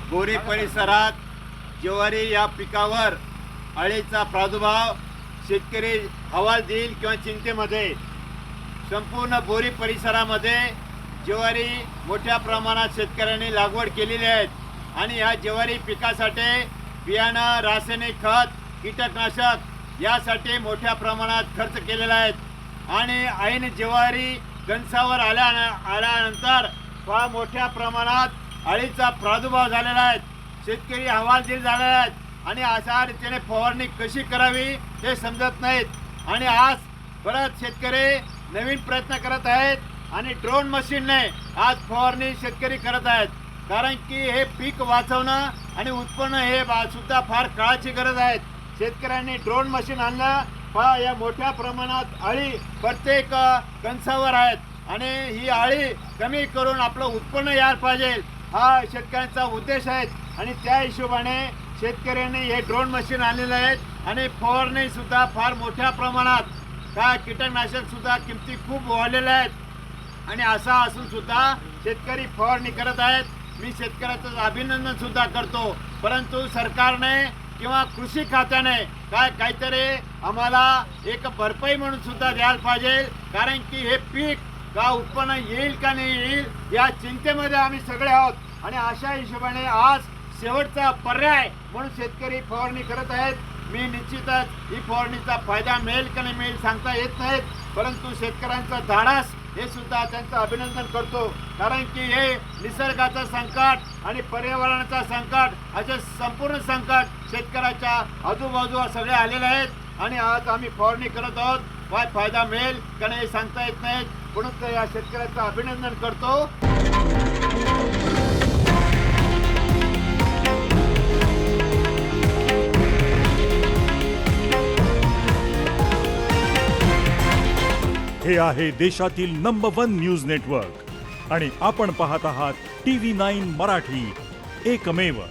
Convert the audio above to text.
बोरी परिसरात ज्वारी या पिकावर अळीचा प्रादुर्भाव शेतकरी अहवाल देईल किंवा चिंतेमध्ये संपूर्ण बोरी परिसरामध्ये ज्वारी मोठ्या प्रमाणात शेतकऱ्यांनी लागवड केलेली आहे आणि या ज्वारी पिकासाठी बियाणं, रासायनिक खत, कीटकनाशक यासाठी मोठ्या प्रमाणात खर्च केलेला आहे आणि ऐन ज्वारी कणसावर आल्यानंतर फार मोठ्या प्रमाणात अळीचा प्रादुर्भाव झालेला आहे। शेतकरी हवालदिल झालेले आहेत आणि अशा रीतीने फवारणी कशी करावी हे समजत नाहीत आणि आज परत शेतकरी नवीन प्रयत्न करत आहेत आणि ड्रोन मशीनने आज फवारणी शेतकरी करत आहेत, कारण की हे पीक वाचवणं आणि उत्पन्न हे सुद्धा फार काळाची गरज आहे। शेतकऱ्यांनी ड्रोन मशीन आणलं, या मोठ्या प्रमाणात अळी प्रत्येक कणसावर आहेत आणि ही अळी कमी करून आपलं उत्पन्न यायला पाहिजे हा शेतकऱ्यांचा उद्देश आहे आणि त्या हिशोबाने शेतकऱ्यांनी हे ड्रोन मशीन आणलेले आहेत आणि फवारणी सुद्धा फार मोठ्या प्रमाणात काय कीटकनाशक सुद्धा किमती खूप वाढलेल्या आहेत आणि असा असून सुद्धा शेतकरी फवारणी करत आहेत। मी शेतकऱ्याचं अभिनंदन सुद्धा करतो, परंतु सरकारने किंवा कृषी खात्याने काहीतरी आम्हाला एक भरपाई म्हणून सुद्धा द्यायला पाहिजे, कारण की हे पीक का उत्पन्न येईल का नाही येईल या चिंतेमध्ये आम्ही सगळे आहोत आणि अशा हिशोबाने आज शेवटचा पर्याय म्हणून शेतकरी फवारणी करत आहेत। मी निश्चितच ही फवारणीचा फायदा मिळेल का नाही मिळेल सांगता येत नाहीत, परंतु शेतकऱ्यांचा धाडस हे सुद्धा त्यांचं अभिनंदन करतो, कारण की हे निसर्गाचं संकट आणि पर्यावरणाचं संकट असे संपूर्ण संकट शेतकऱ्याच्या आजूबाजूला सगळे आलेले आहेत आणि आज आम्ही फवारणी करत आहोत। काय फायदा मिळेल का नाही सांगता येत नाहीत, म्हणून या शेतकऱ्याचं अभिनंदन करतो। हे आहे देशातील नंबर 1 न्यूज नेटवर्क आणि आपण पाहत आहात TV9 मराठी, एकमेव।